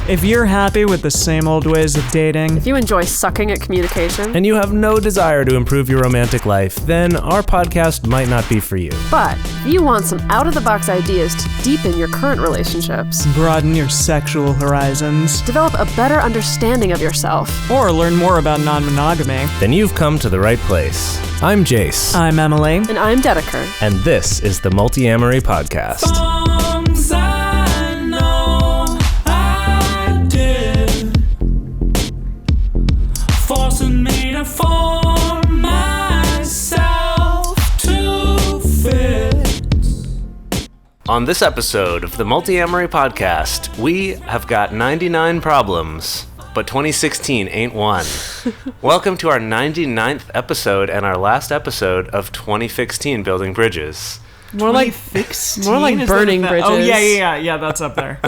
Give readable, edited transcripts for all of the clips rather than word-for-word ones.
If you're happy with the same old ways of dating, If you enjoy sucking at communication, and you have no desire to improve your romantic life, then our podcast might not be for you. but if you want some out-of-the-box ideas to deepen your current relationships, broaden your sexual horizons, develop a better understanding of yourself, or learn more about non-monogamy, Then you've come to the right place. I'm Jase, I'm Emily. and I'm Dedeker. and this is the Multiamory podcast. Songs I know I did, forcing me to form myself to fit. On this episode of the Multiamory podcast, we have got 99 problems, but 2016 ain't one. Welcome to our 99th episode and our last episode of 2016 Building Bridges. More like burning bridges. Oh, yeah, that's up there.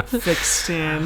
16.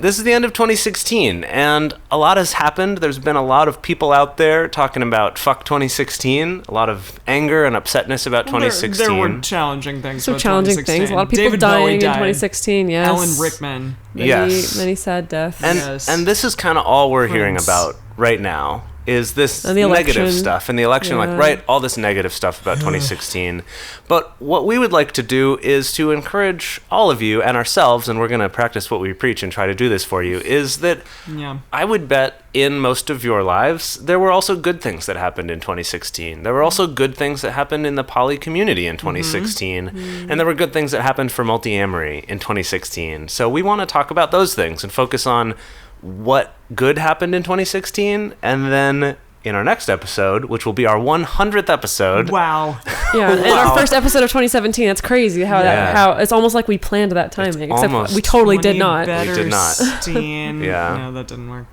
This is the end of 2016, and a lot has happened. There's been a lot of people out there talking about fuck 2016, a lot of anger and upsetness about 2016. There were challenging things Some about challenging 2016. things. A lot of people David Bowie dying in died. 2016, yes. Alan Rickman. Many sad deaths. And Yes. and this is kind of all we're hearing Prince. about right now is this And the negative election. stuff and the election, Yeah. like, right, all this negative stuff about 2016. But what we would like to do is to encourage all of you and ourselves, and we're going to practice what we preach and try to do this for you, is that Yeah. I would bet in most of your lives, there were also good things that happened in 2016. There were also good things that happened in the poly community in 2016. And there were good things that happened for Multiamory in 2016. So we want to talk about those things and focus on what good happened in 2016. And then in our next episode, which will be our 100th episode. Wow. Yeah, and our first episode of 2017. That's crazy how it's almost like we planned that timing. Except almost we totally did 20 not. Better We did not. 16. Yeah. No, that didn't work.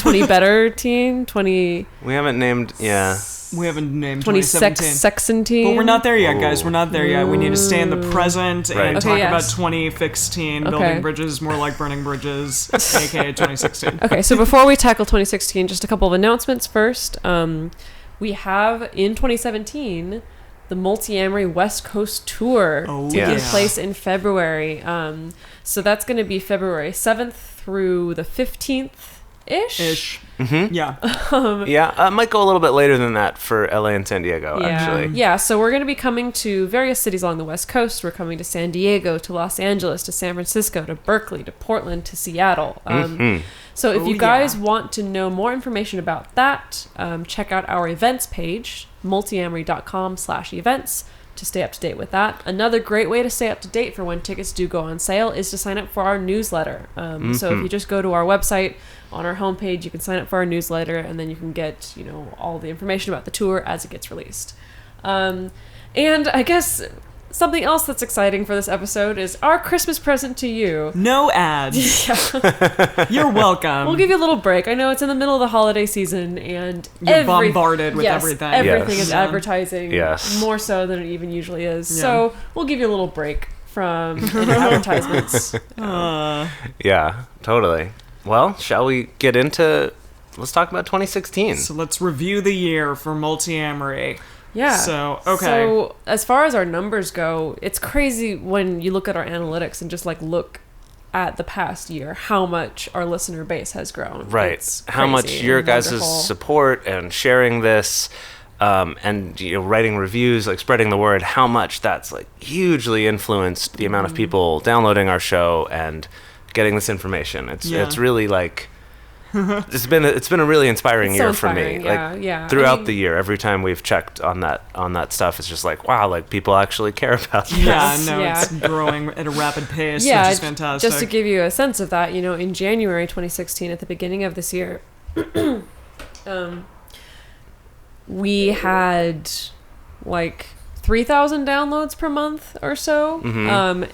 20 better teen, 20 We haven't named, We haven't named 20 2017. sexin teen. But we're not there yet, guys. We're not there yet. We need to stay in the present Right. and Okay, talk yes. about 2016, Okay. building bridges, more like burning bridges, aka 2016. Okay, so before we tackle 2016, just a couple of announcements first. We have in 2017 the Multiamory West Coast Tour Oh, taking yes. place in February. So that's going to be February 7th through the 15th ish. Yeah. Yeah, might go a little bit later than that for LA and San Diego, actually. Yeah, so we're going to be coming to various cities along the West Coast. We're coming to San Diego, to Los Angeles, to San Francisco, to Berkeley, to Portland, to Seattle. So if you guys want to know more information about that, check out our events page, multiamory.com/events, to stay up to date with that. Another great way to stay up to date for when tickets do go on sale is to sign up for our newsletter. So if you just go to our website, on our homepage, you can sign up for our newsletter, and then you can get, all the information about the tour as it gets released. And I guess something else that's exciting for this episode is our Christmas present to you. No ads. You're welcome. We'll give you a little break. I know it's in the middle of the holiday season, and You're bombarded with everything. Everything Yes. is Yeah. advertising, Yes. more so than it even usually is. Yeah. So we'll give you a little break from any advertisements. Yeah, totally. Well, shall we get into... Let's talk about 2016. So let's review the year for Multiamory. Yeah. So, okay. So as far as our numbers go, it's crazy when you look at our analytics and just look at the past year, how much our listener base has grown. Right. It's How much crazy your and guys' wonderful. support and sharing this and writing reviews, spreading the word, how much that's hugely influenced the amount of people downloading our show and getting this information. It's really it's been a really inspiring It's so year for inspiring, me. yeah. Throughout the year, every time we've checked on that stuff, it's just wow, people actually care about this. Yeah, no, Yeah. it's growing at a rapid pace, Yeah, which is fantastic. just to give you a sense of that, in January 2016, at the beginning of this year, we had 3,000 downloads per month or so.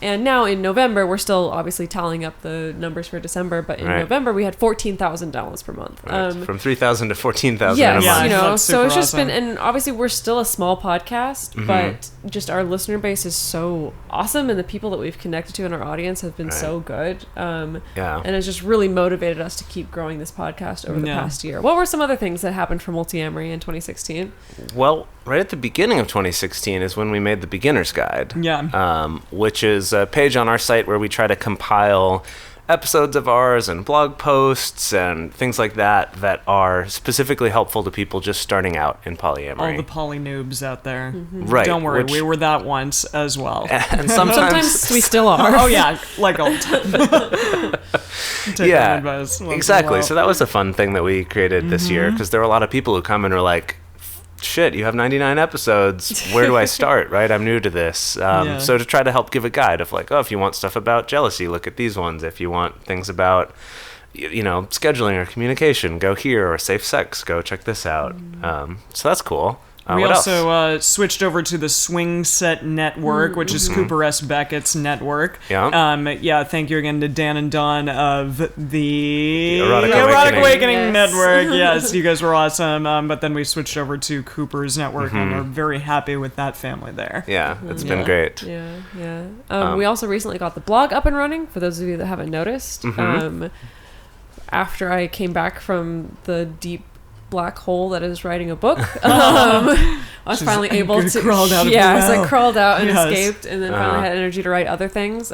And now in November, we're still obviously tallying up the numbers for December, but in Right. November we had 14,000 downloads per month. Right. From 3,000 to 14,000 Yes, in a month. That's so it's super just awesome. been, and obviously we're still a small podcast, but just our listener base is so awesome, and the people that we've connected to in our audience have been so good. Yeah. And it's just really motivated us to keep growing this podcast over the Yeah. past year. What were some other things that happened for Multiamory in 2016? Well, right at the beginning of 2016, 2016 is when we made the beginner's guide. Yeah. Which is a page on our site where we try to compile episodes of ours and blog posts and things like that that are specifically helpful to people just starting out in polyamory. All the poly noobs out there. Right. Don't worry, which- we were that once as well. And Sometimes we still are. Oh yeah, like all the time. Take yeah, that advice once in a exactly. while. So that was a fun thing that we created this year, because there were a lot of people who come and are like, shit, you have 99 episodes. Where do I start? Right? I'm new to this. Yeah. So to try to help give a guide of like, oh, if you want stuff about jealousy, look at these ones. If you want things about, scheduling or communication, go here. Or safe sex, go check this out. So that's cool. We What else? also switched over to the Swing Set Network, which is Cooper S. Beckett's network. Yeah. Thank you again to Dan and Dawn of the Erotic Awakening Yes. Network. Yes, you guys were awesome. But then we switched over to Cooper's network and are very happy with that family there. Yeah, it's Yeah. been great. Yeah. We also recently got the blog up and running, for those of you that haven't noticed. After I came back from the deep black hole that is writing a book, I was finally able to crawled out of yeah, the I was well. like crawled out and Yes. escaped, and then finally had energy to write other things.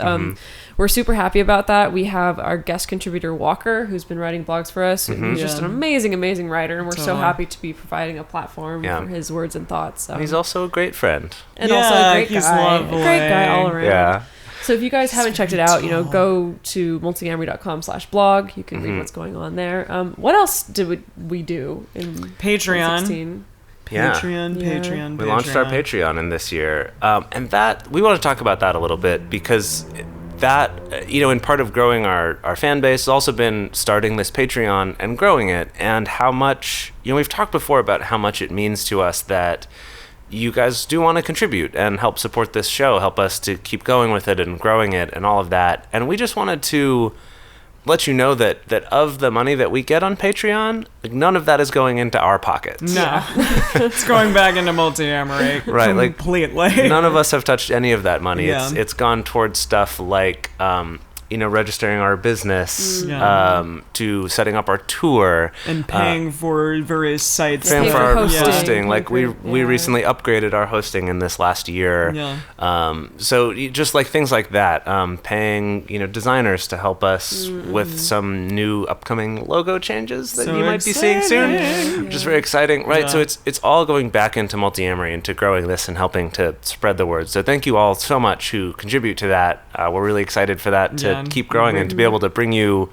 We're super happy about that. We have our guest contributor Walker, who's been writing blogs for us. He's just an amazing writer, and we're so Totally. happy to be providing a platform for his words and thoughts. He's also a great friend. and also a great he's guy, lovely. a great guy all around. Yeah. So if you guys haven't checked it out, go to multiamory.com/blog. You can read what's going on there. What else did we do in Patreon. 2016? Yeah. Patreon. We launched our Patreon in this year, and that we want to talk about that a little bit, because that, in part of growing our fan base has also been starting this Patreon and growing it, and how much, we've talked before about how much it means to us that you guys do want to contribute and help support this show, help us to keep going with it and growing it and all of that. And we just wanted to let you know that of the money that we get on Patreon, none of that is going into our pockets. No. It's going back into Multiamory. Right, like, completely. None of us have touched any of that money. Yeah. It's gone towards stuff like registering our business, to setting up our tour, and paying for various sites. paying Pay for for our hosting. hosting. Like we Yeah. recently upgraded our hosting in this last year. Yeah. So just like things like that, paying designers to help us with some new upcoming logo changes that So you might be seeing soon, exciting. which is very exciting, right? Yeah. So it's all going back into Multiamory, into growing this and helping to spread the word. So thank you all so much who contribute to that. We're really excited for that to keep growing and to be able to bring you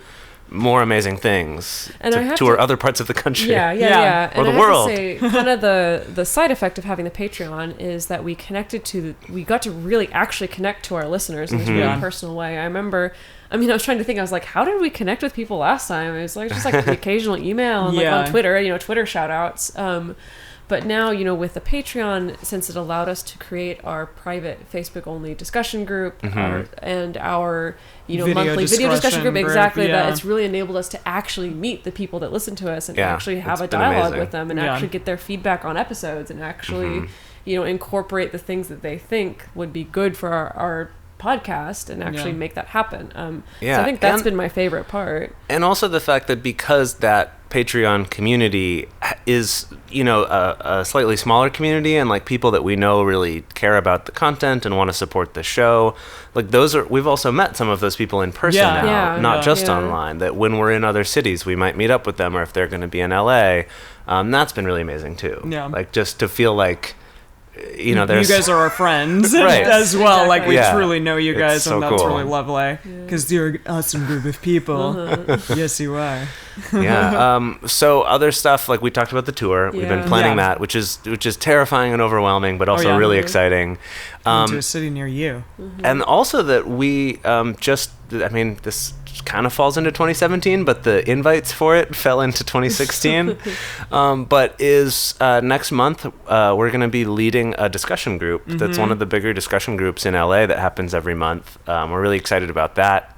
more amazing things And I to have tour to- other parts of the country. Yeah. Or And the I have world. to say, kind of the side effect of having the Patreon is that we got to really actually connect to our listeners in this really personal way. I remember, I was trying to think, I was like, how did we connect with people last time? It was like just like the occasional email and like on Twitter, Twitter shout outs. But now, with the Patreon, since it allowed us to create our private Facebook-only discussion group and our, monthly video discussion group, exactly, that it's really enabled us to actually meet the people that listen to us and actually have a it's been dialogue amazing. with them and actually get their feedback on episodes and actually, incorporate the things that they think would be good for our podcast and actually make that happen. So I think that's been my favorite part. And also the fact that because that Patreon community is, a slightly smaller community, and like people that we know really care about the content and want to support the show, like we've also met some of those people in person now, not just online, that when we're in other cities, we might meet up with them, or if they're going to be in LA, that's been really amazing too. Yeah. Like just to feel like, there's... You guys are our friends Right. as well. Exactly. Like, we Yeah. truly know you It's guys, so and that's cool. really lovely. Because you're an awesome group of people. Yes, you are. Yeah. So other stuff, like we talked about the tour. We've been Yeah. planning that, which is terrifying and overwhelming, but also really exciting. Into a city near you. And also that we this kind of falls into 2017, but the invites for it fell into 2016. But is next month we're going to be leading a discussion group that's one of the bigger discussion groups in LA that happens every month. We're really excited about that.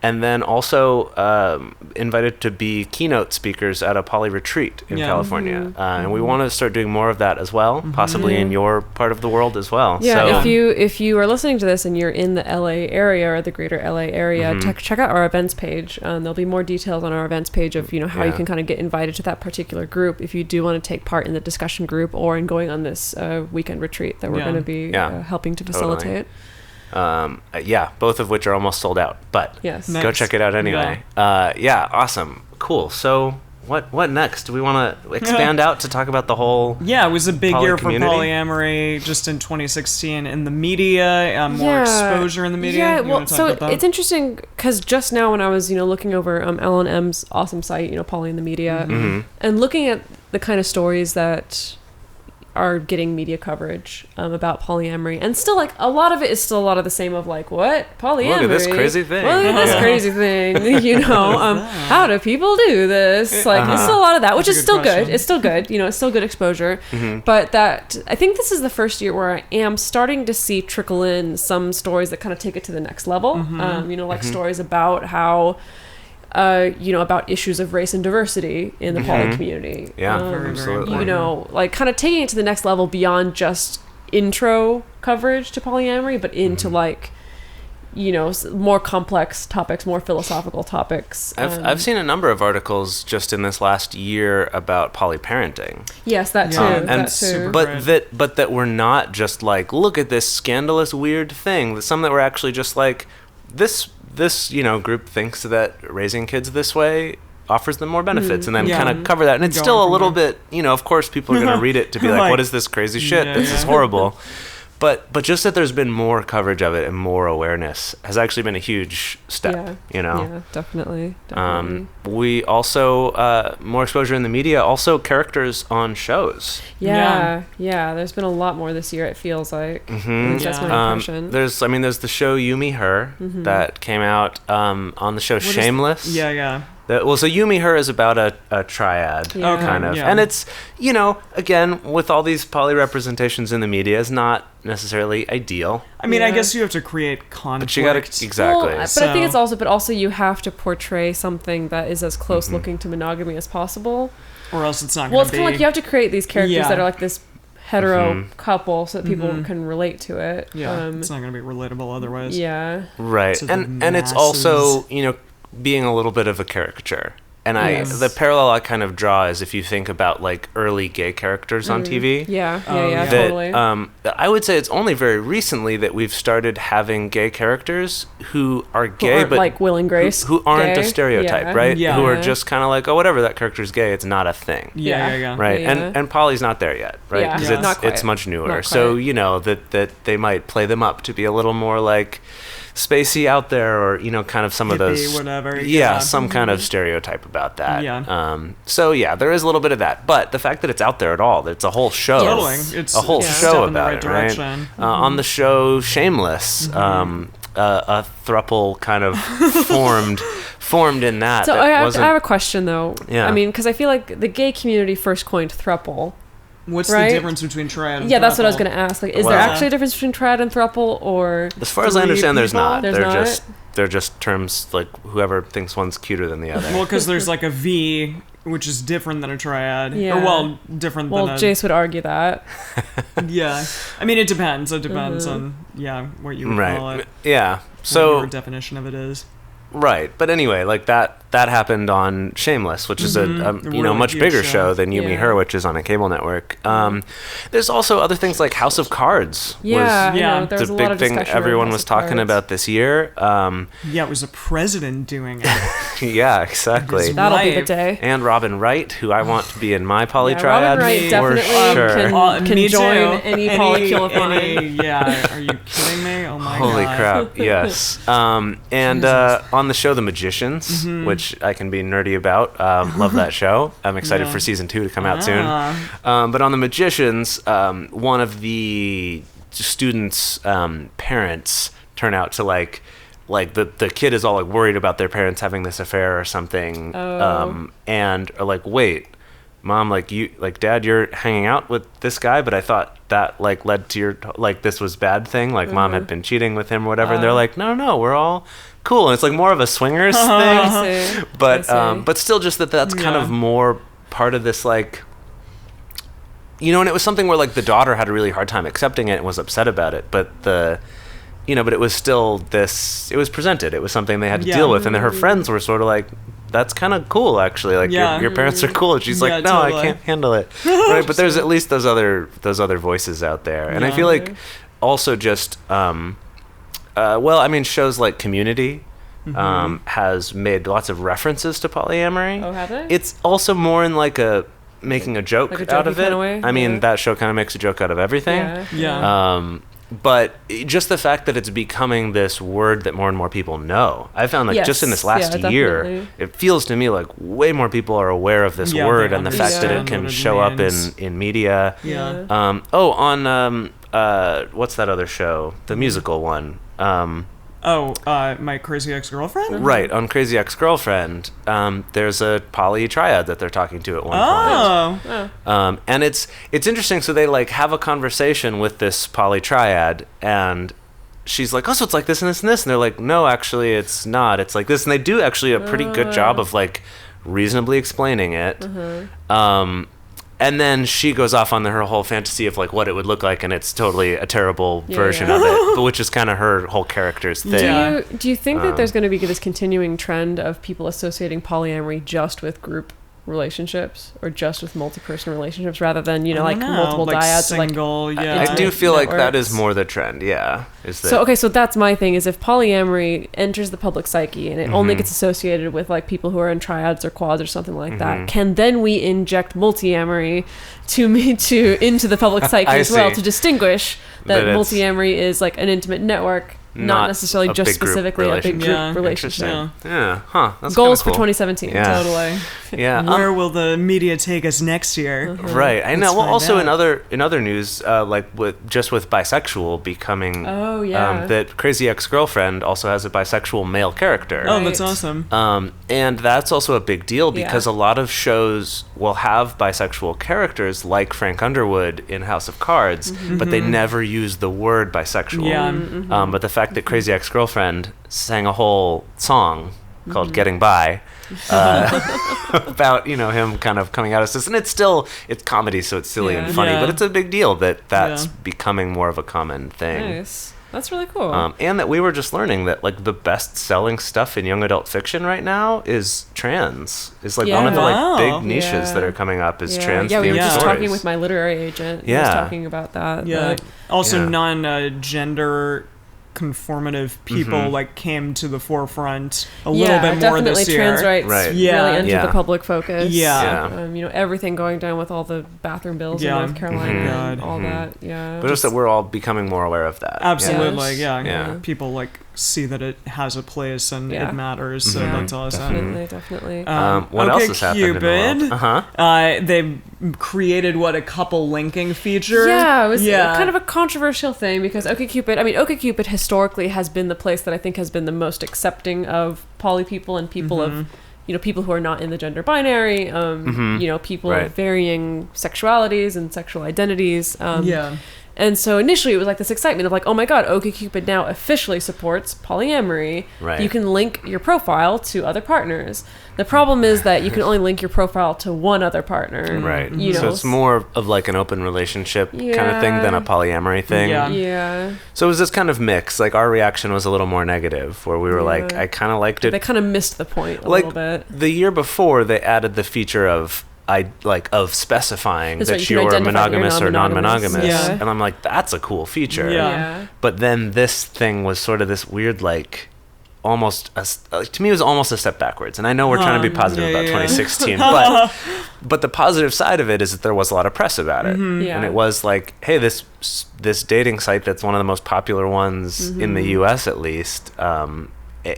And then also invited to be keynote speakers at a poly retreat in California. And we want to start doing more of that as well, possibly in your part of the world as well. Yeah, So, if you are listening to this and you're in the LA area or the greater LA area, check out our events page. There'll be more details on our events page of how you can kind of get invited to that particular group if you do want to take part in the discussion group or in going on this weekend retreat that we're going to be helping to facilitate. Both of which are almost sold out, but Yes. go check it out anyway. Awesome, cool. So what next? Do we want to expand out to talk about the whole? Yeah, it was a big poly year community? for polyamory just in 2016 in the media, more exposure in the media. Yeah, You well, wanna talk so about that? it's interesting because just now when I was, looking over L&M's awesome site, Poly in the Media, and looking at the kind of stories that are getting media coverage about polyamory, and still like a lot of it is still a lot of the same of like, what, polyamory, Look at this crazy thing. well, look at this crazy thing, how do people do this, like it's still a lot of that, which That's is a good still good, question. it's still good, it's still good exposure, but that I think this is the first year where I am starting to see trickle in some stories that kind of take it to the next level, like stories about how about issues of race and diversity in the poly community. Yeah, Very, absolutely. Like kind of taking it to the next level beyond just intro coverage to polyamory, but into like, more complex topics, more philosophical topics. I've seen a number of articles just in this last year about polyparenting. Yes, that too. Yeah, that super too. great. But that we're not just like, look at this scandalous weird thing. Some that were actually just like this group thinks that raising kids this way offers them more benefits, and then Yeah. kind of cover that. And it's Going still a from little there. bit, of course people are going to read it to be like, Like, what is this crazy shit? This is horrible. But just that there's been more coverage of it and more awareness has actually been a huge step, Yeah, definitely. We also, more exposure in the media, also characters on shows. Yeah, there's been a lot more this year, it feels like. At least that's my impression. There's the show You Me Her that came out on the show Shameless. Yeah. So You Me Her is about a triad, Yeah. kind of. Yeah. And it's, again, with all these poly representations in the media, is not necessarily ideal. I mean, I Yeah. guess you have to create conflict. But you gotta, exactly. Well, but I think it's also you have to portray something that is as close looking to monogamy as possible. or else it's not Well, going it's to be. kind of like you have to create these characters Yeah. that are like this hetero couple so that people can relate to it. Yeah, it's not going to be relatable otherwise. Yeah. Right. To the And it's also, being a little bit of a caricature. And Yes. the parallel I kind of draw is if you think about like early gay characters on TV. Yeah, yeah. That, totally. I would say it's only very recently that we've started having gay characters who are Who gay, aren't, but like Will and Grace who aren't gay. a stereotype, Yeah. right? Yeah. Who are Yeah. just kind of like, oh, whatever, that character's gay, it's not a thing. Yeah. Right, Yeah. and Poly's not there yet, right? Yeah. Because Yeah. Not quite. it's much newer. Not So quite. that they might play them up to be a little more like spacey out there, or kind of some of Hippie, those whatever, Yeah, yeah. some kind of stereotype about that. Yeah. So yeah, there is a little bit of that, but the fact that it's out there at all, that it's a whole show, Totally. It's a whole it's a show step in the about right it, right? direction. On the show Shameless, a throuple kind of formed in that. So that I have wasn't- a question though. Yeah. I mean, because I feel like the gay community first coined throuple. What's right? the difference between triad and Yeah, that's what I was throuple? going to ask. Like, is Well- there actually a difference between triad and throuple, or As far as I three understand, there's people? not. There's they're not? just terms like whoever thinks one's cuter than the other. Well, because there's like a V, which is different than a triad. Yeah. Or, well, different well, than a... Jase would argue that. Yeah. I mean, it depends. It depends Mm-hmm. on, what you would call Right. it. Yeah. What So your definition of it is. right. But anyway, like that happened on Shameless, which is a Really much huge bigger show. show than You Me Yeah. Her, which is on a cable network. There's also other things like House of Cards. Yeah, I Yeah. know. There Was was a the lot big of thing discussion around everyone House was of talking Cards. about this year. Yeah, it was a president doing it. Yeah, exactly. That- That'll be the Right. day. And Robin Wright, who I want to be in my poly Yeah, triad. Robin Wright Me, definitely for sure. can Me join too. any polycule Yeah, are you kidding me? Oh my Holy god. crap! Yes, and on the show The Magicians, which I can be nerdy about. Love that show. I'm excited Yeah. for season 2 to come out soon. Ah. But on The Magicians, one of the students' parents turn out to like the kid is all like worried about their parents having this affair or something, Oh. and are like, wait, Mom, like Dad, you're hanging out with this guy, but I thought that like led to your like this was bad thing, like Mom had been cheating with him or whatever. And they're like, no, we're all cool. And it's like more of a swingers thing, I see. but still just that's kind of more part of this like. And it was something where like the daughter had a really hard time accepting it and was upset about it, but but it was still it was presented. It was something they had to deal with, and then her friends were sort of like, that's kind of cool, actually. Like your parents are cool. And she's like, no, totally. I can't handle it. Right, but there's at least those other voices out there, and I feel like also just shows like Community has made lots of references to polyamory. Oh, have they? It's also more in like making a joke like a out of it. Kind of way? I mean, that show kind of makes a joke out of everything. Yeah. But just the fact that it's becoming this word that more and more people know. I found like just in this last year, it feels to me like way more people are aware of this word and the fact that it can show up in media. Yeah. On what's that other show? The musical one. My Crazy Ex-Girlfriend? Right, on Crazy Ex-Girlfriend, there's a poly triad that they're talking to at one point. And it's interesting. So they like have a conversation with this poly triad, and she's like, oh, so it's like this and this and this, and they're like, no, actually, it's not. It's like this, and they do actually a pretty good job of like reasonably explaining it. And then she goes off on her whole fantasy of like what it would look like, and it's totally a terrible version of it, but which is kind of her whole character's thing. Do you think that there's going to be this continuing trend of people associating polyamory just with group relationships or just with multi-person relationships rather than multiple dyads, single, like I do feel like that is more the trend. So that's my thing, is if polyamory enters the public psyche and it only gets associated with like people who are in triads or quads or something like that, can then we inject multiamory into the public psyche as well to distinguish that multiamory is like an intimate network, not necessarily just specifically a big group relationship. That's goals cool. for 2017. Totally. Yeah. Where will the media take us next year? Right. I know. Well, also in other news, like with bisexual becoming. Oh yeah. That Crazy Ex-Girlfriend also has a bisexual male character. Oh, that's awesome. And that's also a big deal because a lot of shows will have bisexual characters, like Frank Underwood in House of Cards, but they never use the word bisexual. Yeah. But the fact that Crazy Ex-Girlfriend sang a whole song called Getting By about him kind of coming out as this, and it's comedy, so it's silly and funny, but it's a big deal that's becoming more of a common thing. Nice. That's really cool. And that we were just learning that like the best selling stuff in young adult fiction right now is trans. It's like one of the like big niches that are coming up is trans. Yeah, we were just stories. talking with my literary agent. He was talking about that. Yeah. Also non-gender conformative people like came to the forefront a little bit more this year. Trans rights really entered the public focus. Everything going down with all the bathroom bills in North Carolina and all that. Yeah, but just that we're all becoming more aware of that. Absolutely, people like see that it has a place and it matters. So that's awesome. Definitely. What else has happened in the world? They created a couple linking feature. Yeah, it was kind of a controversial thing because OkCupid historically has been the place that I think has been the most accepting of poly people and people of people who are not in the gender binary, people of varying sexualities and sexual identities. And so initially it was like this excitement of like, oh my god, OkCupid now officially supports polyamory. Right. You can link your profile to other partners. The problem is that you can only link your profile to one other partner. Right. So it's more of like an open relationship kind of thing than a polyamory thing. Yeah. So it was this kind of mix. Like our reaction was a little more negative where we were like, I kind of liked it. They kind of missed the point a little bit. The year before they added the feature of specifying that you're monogamous or non-monogamous, and I'm like, that's a cool feature. But then this thing was sort of this weird almost to me it was almost a step backwards, and I know we're trying to be positive about 2016, but the positive side of it is that there was a lot of press about it, and it was like, hey, this dating site that's one of the most popular ones in the US at least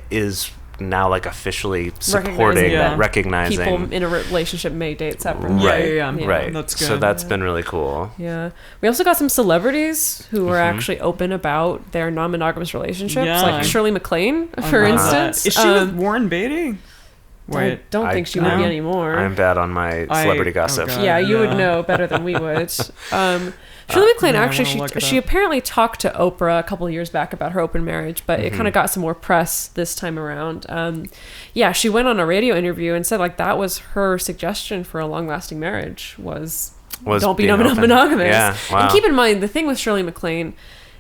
is now officially supporting recognizing people in a relationship may date separately. Right. That's good. So that's been really cool. Yeah. We also got some celebrities who were actually open about their non-monogamous relationships, like Shirley MacLaine, for instance. Is she with Warren Beatty? Wait, I don't think she would be anymore. I'm bad on my celebrity gossip. God. Yeah, you would Yeah. know better than we would. Shirley MacLaine, I actually, wanna look it she up. apparently talked to Oprah a couple of years back about her open marriage, but it kind of got some more press this time around. Yeah, she went on a radio interview and said like that was her suggestion for a long-lasting marriage was don't be being open. monogamous. Yeah, wow. And keep in mind, the thing with Shirley MacLaine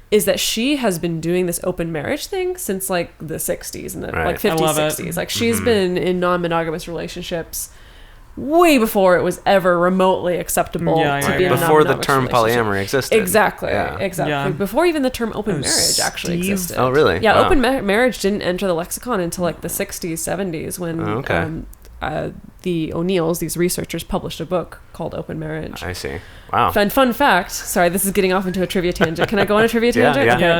is that she has been doing this open marriage thing since like the 60s and the Right. like I 50s, love it. 60s. Like she's been in non-monogamous relationships way before it was ever remotely acceptable Yeah, to right. be in a Before the non-monogamous term relationship. polyamory existed. Exactly. Yeah. Exactly. Yeah. Before even the term open Oh, marriage actually Steve. existed. Oh, really? Yeah, Wow. open marriage didn't enter the lexicon until like the 60s, 70s when Oh, okay. the O'Neills, these researchers, published a book called Open Marriage. I see. Wow. Fun fact. Sorry, this is getting off into a trivia tangent. Can I go on a trivia Yeah, tangent? yeah. Okay.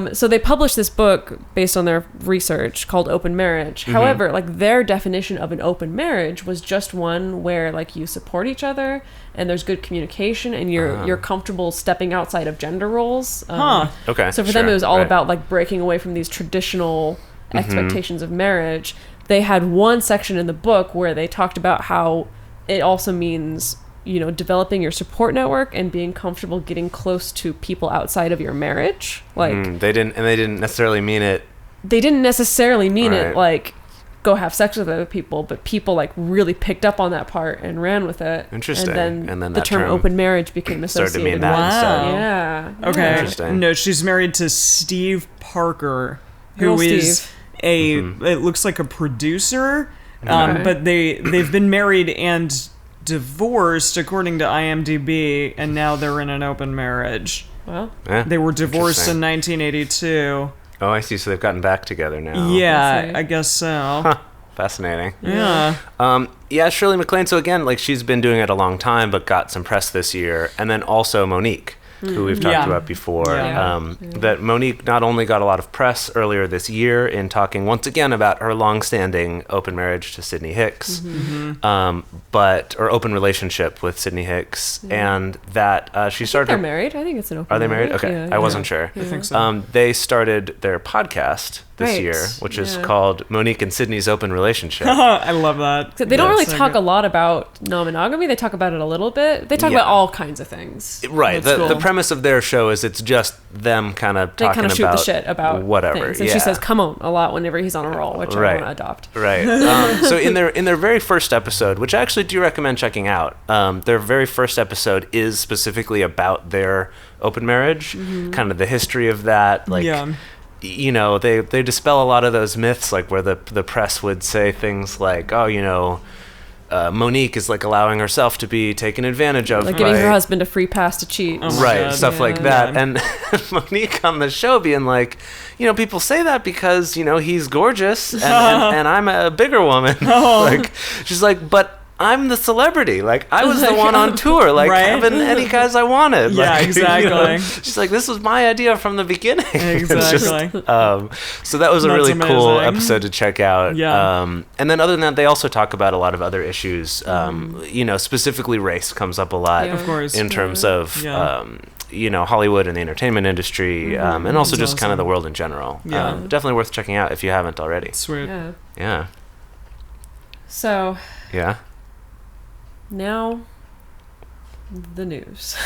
Yes. So they published this book based on their research called Open Marriage. However, like their definition of an open marriage was just one where like you support each other and there's good communication and you're comfortable stepping outside of gender roles. Okay. So for them, sure, it was all right. about like breaking away from these traditional expectations of marriage. They had one section in the book where they talked about how it also means, you know, developing your support network and being comfortable getting close to people outside of your marriage. Like They didn't necessarily mean it. they didn't necessarily mean Right. it like go have sex with other people, but people like really picked up on that part and ran with it. Interesting. And then And then the that term term open marriage became started to mean associated that with instead. Yeah. Okay. Interesting. No, she's married to Steve Parker, who Little is Steve. it looks like a producer, Okay. but they've been married and divorced according to IMDb, and now they're in an open marriage. Well, Yeah. They were divorced Interesting. in 1982. Oh, I see. So they've gotten back together now. Yeah, see. I guess so. Fascinating. Yeah. Yeah, Shirley MacLaine. So again, like she's been doing it a long time, but got some press this year. And then also Monique, who we've talked Yeah. about before. Yeah. That Monique not only got a lot of press earlier this year in talking once again about her long-standing open marriage to Sidney Hicks, or open relationship with Sidney Hicks, and that she started. they're married. I think it's an open Are they married? marriage. Okay, Yeah, I wasn't sure. I think so. They started their podcast this Right, year, which is yeah. called Monique and Sydney's Open Relationship. I love that. So they don't really That's so talk good. a lot about non-monogamy. They talk about it a little bit. They talk Yeah. about all kinds of things. Right. That's The cool. premise of their show is it's just them kind of They talking kind of shoot about the shit about whatever. things. And yeah. she says "come on" a lot whenever he's on a roll, which I Right. want to adopt. Right. So in their very first episode, which I actually do recommend checking out, their very first episode is specifically about their open marriage, kind of the history of that. Like, Yeah. you know, they dispel a lot of those myths, like where the press would say things like, oh, you know, Monique is like allowing herself to be taken advantage of, Like giving by- her husband a free pass to cheat. Oh my right, God. stuff like Yeah. that. Yeah. And Monique on the show being like, you know, people say that because, you know, he's gorgeous and I'm a bigger woman. Like, she's like, but I'm the celebrity. Like, I was the one on tour, like Right. having any guys I wanted. Yeah, Like, exactly. you know, she's like, this was my idea from the beginning. It's Exactly. so that was a That's really cool amazing. episode to check out. Yeah. And then other than that, they also talk about a lot of other issues. You know, specifically race comes up a lot Yeah. Of course. in terms of Yeah. you know, Hollywood and the entertainment industry, and also That's just kind of awesome. the world in general. Yeah. Definitely worth checking out if you haven't already. Sweet. Yeah. Yeah. So Yeah. now, the news.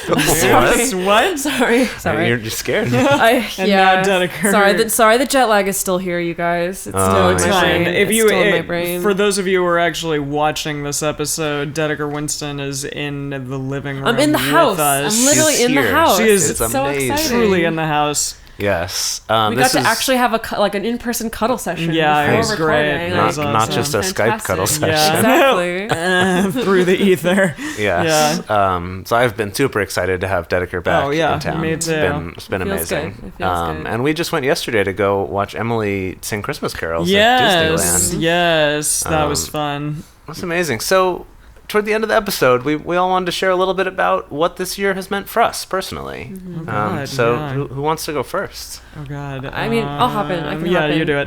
Yes. What? Sorry. You're just scared. And now Dedeker. Sorry, the jet lag is still here, you guys. It's Oh, still in It's my I see. fine. brain. If It's you, still in my brain. for those of you who are actually watching this episode, Dedeker Winston is in the living room. I'm in the with house. us. I'm literally She's in the here. house. She is- It's It's so amazing. exciting. truly in the house. Yes. We got this to is actually have an in-person cuddle session. Yeah, it before was great. recording. It not, was not just a awesome. Skype cuddle Fantastic. session. Yeah. Exactly. Through the ether. Yes. So I've been super excited to have Dedeker back Oh, yeah, in town. me too. It's been It feels amazing. good. It feels good. And we just went yesterday to go watch Emily sing Christmas carols at Yes. Disneyland. Yes. That was Um, fun. That's amazing. So toward the end of the episode, we all wanted to share a little bit about what this year has meant for us personally. God, So yeah. who wants to go first? Oh, God. I mean, I'll hop in. I can yeah, hop in. you do it.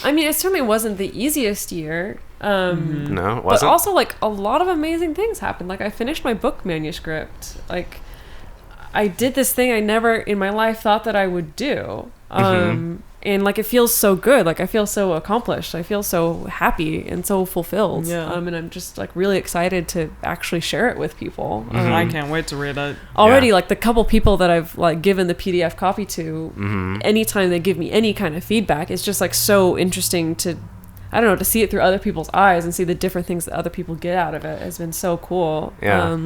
I mean, it certainly wasn't the easiest year. No, it But wasn't. also, like, a lot of amazing things happened. Like, I finished my book manuscript. Like, I did this thing I never in my life thought that I would do. and like it feels so good. Like I feel so accomplished. I feel so happy and so fulfilled. Yeah. And I'm just like really excited to actually share it with people. I can't wait to read it. Already, like the couple people that I've like given the PDF copy to, anytime they give me any kind of feedback, it's just like so interesting to, I don't know, to see it through other people's eyes and see the different things that other people get out of it has been so cool. Yeah.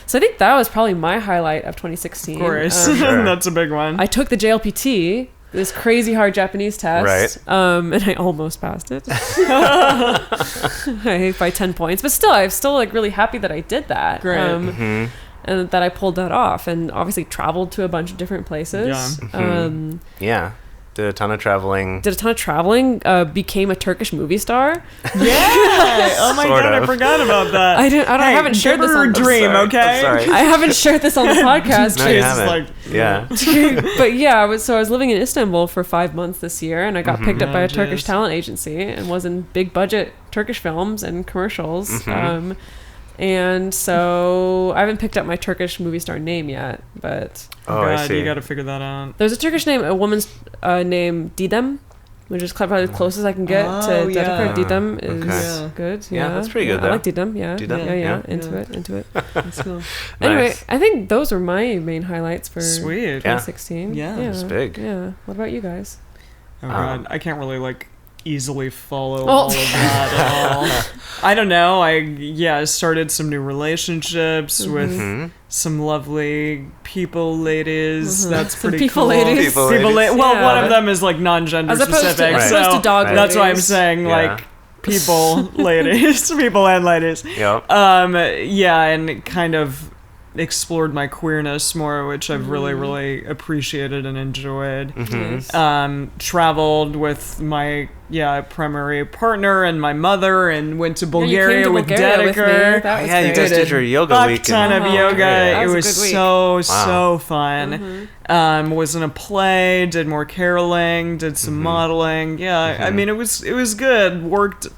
So I think that was probably my highlight of 2016. Of course. Sure. That's a big one. I took the JLPT, this crazy hard Japanese test, and I almost passed it. By 10 points, but still, I'm still like really happy that I did that. Great. And that I pulled that off, and obviously traveled to a bunch of different places. Yeah. Did a ton of traveling. Became a Turkish movie star. Yeah. Oh my Sort God, of. I forgot about that. I haven't shared this on dream, okay? I'm sorry. I haven't shared this on the podcast. No, you Jesus, haven't. Yeah. But yeah, I was living in Istanbul for 5 months this year, and I got picked up by a Turkish talent agency and was in big budget Turkish films and commercials. And so I haven't picked up my Turkish movie star name yet, but Oh, I God, see. you got to figure that out. there's a Turkish name, a woman's name Didem, which is probably the closest I can get to Dedeker. yeah. Didem is Okay. good. Yeah, that's pretty good, I though. like Didem. Yeah. Didem, Yeah. yeah. Into it. That's cool. Anyway, Nice. I think those were my main highlights for Sweet. Yeah. 2016. Yeah. It's big. Yeah. What about you guys? Oh God, I can't really like easily follow Oh. all of that at all. I don't know. I started some new relationships with some lovely people ladies. That's Some pretty people cool. ladies. People ladies. Well, Yeah. one of them is like non-gender As opposed specific, to, so dog that's why I'm ladies. saying Yeah. like people, ladies, people and ladies. Yep. And kind of explored my queerness more, which I've really, really appreciated and enjoyed. Nice. Traveled with my primary partner and my mother, and went to Bulgaria to with Bulgaria with me. Dedeker. That was Yeah, you great. guys did your yoga Fuck week. ton of yoga. That It was a was good week. so fun. Was in a play, did more caroling, did some modeling. I mean, it was good. Worked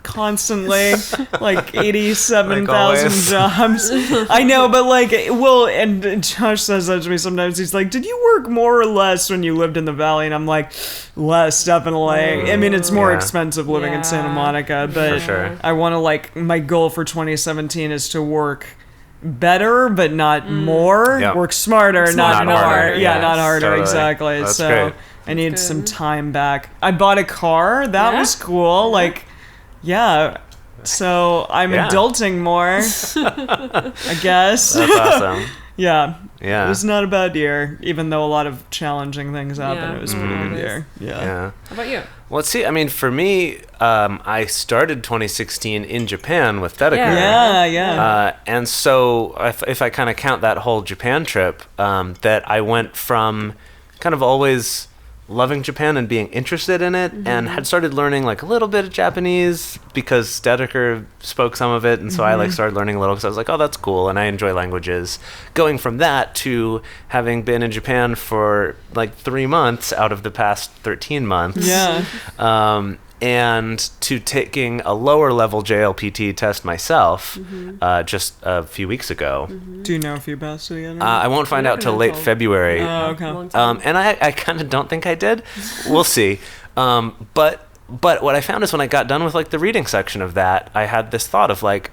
constantly, like 87,000 always. jobs. I know, but like, and Josh says that to me sometimes. He's like, "Did you work more or less when you lived in the valley?" And I'm like, "Less, definitely." I mean, it's more Yeah. expensive living in Santa Yeah. Monica, but For sure. I want to my goal for 2017 is to work better, but not more. Yeah. Work smarter, not Not more. harder. Yeah, Yeah, not harder. totally. Exactly. That's So great. I need good. some time back. I bought a car. That Yeah? was cool. Like, yeah. So I'm Yeah. adulting more, I guess. That's awesome. Yeah. Yeah. It was not a bad year, even though a lot of challenging things happened. Yeah. It was a pretty good It is. year. Yeah. Yeah. How about you? Well, let's see. I mean, for me, I started 2016 in Japan with Dedeker. Yeah. Yeah. And so if I kind of count that whole Japan trip, that I went from kind of always loving Japan and being interested in it, and had started learning like a little bit of Japanese because Dedeker spoke some of it, and so I like started learning a little because I was like, oh, that's cool, and I enjoy languages. Going from that to having been in Japan for like 3 months out of the past 13 months. Yeah. And to taking a lower level JLPT test myself just a few weeks ago. Do you know if you passed it yet? I won't find out till late February. Oh, okay. Long time. And I kind of don't think I did. We'll see. But what I found is when I got done with like the reading section of that, I had this thought of like,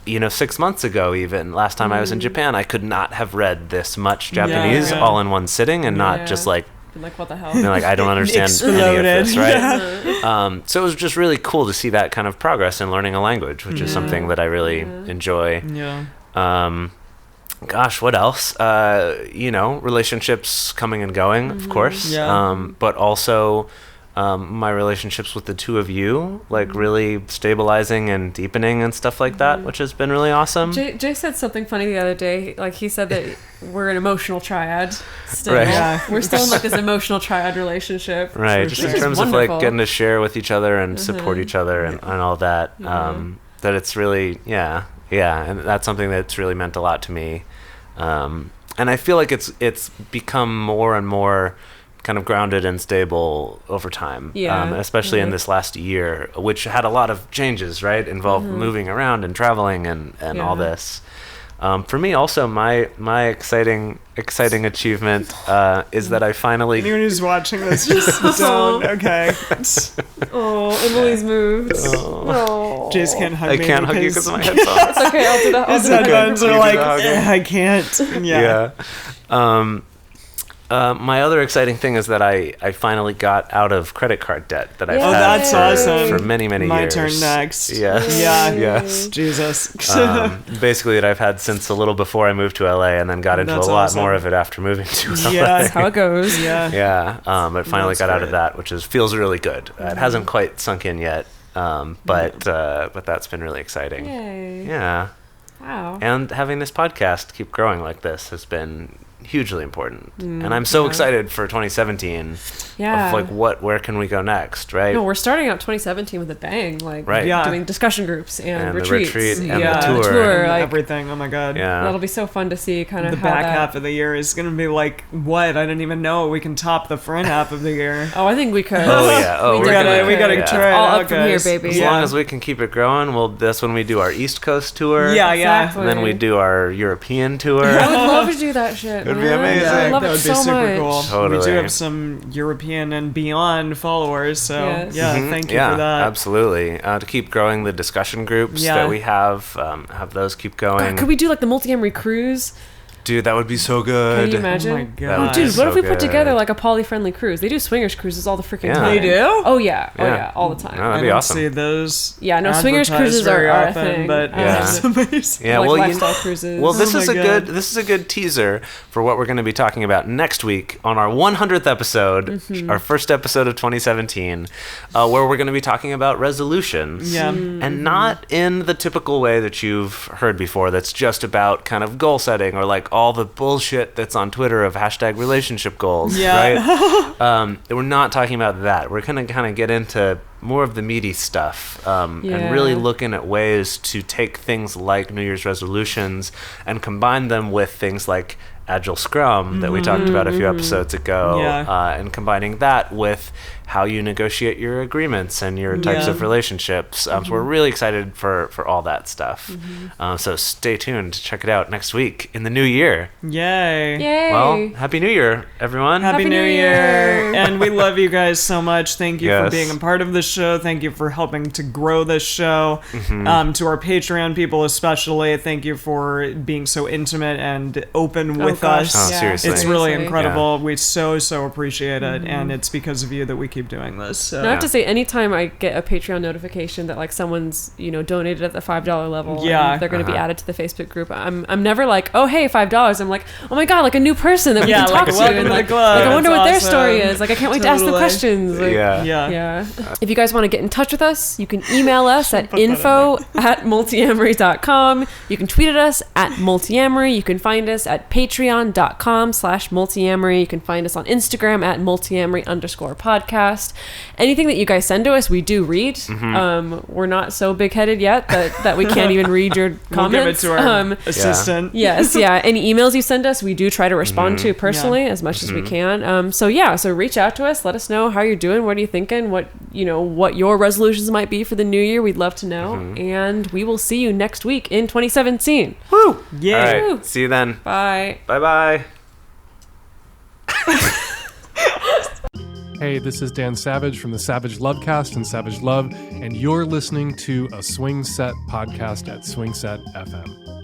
6 months ago, even last time I was in Japan, I could not have read this much Japanese yeah. all in one sitting and not Yeah. just like, Been like, what the hell? like I don't understand any Exploded. of this, right? So it was just really cool to see that kind of progress in learning a language, which is something that I really enjoy. Yeah. Gosh, what else? Relationships coming and going, of course. Yeah. But also my relationships with the two of you, like really stabilizing and deepening and stuff like that, which has been really awesome. Jay said something funny the other day. Like he said that we're an emotional triad still. Right. Yeah. We're still in like this emotional triad relationship. Right, For just sure. in Which is terms of wonderful. like getting to share with each other and support each other and all that. That it's really, and that's something that's really meant a lot to me. And I feel like it's become more and more kind of grounded and stable over time. Yeah. Especially in this last year, which had a lot of changes, right? Involved moving around and traveling and all Yeah. this. For me, also, my exciting achievement is that I finally. Anyone who's watching this, just don't. Okay. Oh, Emily's moved. Oh. Jase can't hug I me. can't hug you because of my headphones. It's okay, I'll do that. His headphones are You like, do the hugging. I can't. Yeah. My other exciting thing is that I finally got out of credit card debt that I've Yay. had That's awesome. for many years. My turn next. Yes. Yeah. Yes. Jesus. Basically, that I've had since a little before I moved to LA, and then got into That's a lot awesome. more of it after moving to LA. Yeah. That's how it goes. Yeah. Yeah, I finally That's got out of great. that, which feels really good. It hasn't quite sunk in yet, but that's been really exciting. Yay. Yeah, Wow. and having this podcast keep growing like this has been hugely important, and I'm so yeah. excited for 2017. Yeah. Of like what can we go next, right? No, we're starting out 2017 with a bang, like Right. Yeah. doing discussion groups and And the retreats. retreat and the Yeah. tour. like, Everything. Oh my God. Yeah. that'll be so fun to see kind of The how back that. half of the year is going to be like, what? I didn't even know we can top the front half of the year. Oh, I think we could. Oh, yeah. Oh, we we're gotta gonna- try it All out, up from here, guys. baby. As long as we can keep it growing, that's when we do our East Coast tour. Yeah, Exactly. And then we do our European tour. I would love to do that shit. It'd be man. amazing. I love that it would be so super much. cool. We Totally. do have some European and beyond followers, so Yes. yeah, Mhm. thank you Yeah, for that. absolutely. To keep growing the discussion groups Yeah. that we have those keep going. God, could we do like the Multiamory cruise? Dude, that would be so good. Can you imagine? Oh my That God. would Oh, dude, be what if so we put good. together like a poly-friendly cruise? They do swingers cruises all the freaking Yeah. time. They do? Oh yeah, Yeah. all the time. No, I that'd be don't awesome. see those. Yeah, no, swingers advertised cruises very are a often, thing. but Yeah. it's amazing. Yeah, like well, lifestyle cruises. Well, this Oh is my a God. this is a good teaser for what we're going to be talking about next week on our 100th episode, Mm-hmm. our first episode of 2017, where we're going to be talking about resolutions. Yeah. And not in the typical way that you've heard before, that's just about kind of goal setting or like all the bullshit that's on Twitter of hashtag relationship goals, Yeah. right? We're not talking about that. We're going to kind of get into more of the meaty stuff and really Yeah. looking at ways to take things like New Year's resolutions and combine them with things like Agile Scrum that we talked about a few episodes ago, Yeah. and combining that with how you negotiate your agreements and your types Yeah. of relationships. So we're really excited for all that stuff. So stay tuned to check it out next week in the new year. Yay. Yay! Well, Happy New Year, everyone. Happy New New Year. Year. And we love you guys so much. Thank you for Yes. being a part of the show. Thank you for helping to grow this show. To our Patreon people especially, thank you for being so intimate and open with gosh, us. Oh, yeah, seriously. It's really seriously. incredible. We so appreciate it, and it's because of you that we keep doing this. So. And I have to say, anytime I get a Patreon notification that like someone's donated at the $5 level, Yeah. and they're going to be added to the Facebook group, I'm never like, oh hey, $5. I'm like, oh my god, like a new person that we Yeah, can like, talk to, welcome and to the like, club. like I wonder That's what their awesome. story is. Like I can't wait to ask the Totally. questions. Like, Yeah. Yeah. If you guys want to get in touch with us, you can email us at info@multiamory.com. You can tweet at us at Multiamory. You can find us at patreon.com/multiamory. You can find us on Instagram at multiamory_podcast. Anything that you guys send to us, we do read. We're not so big-headed yet that we can't even read your We'll give it comments. to our assistant. Yes, yeah. Any emails you send us, we do try to respond to personally as much as we can. So reach out to us. Let us know how you're doing. What are you thinking? What your resolutions might be for the new year. We'd love to know. And we will see you next week in 2017. Woo! Yeah. All right. Woo. See you then. Bye. Bye-bye. Hey, this is Dan Savage from the Savage Lovecast and Savage Love, and you're listening to a Swing Set podcast at Swing Set FM.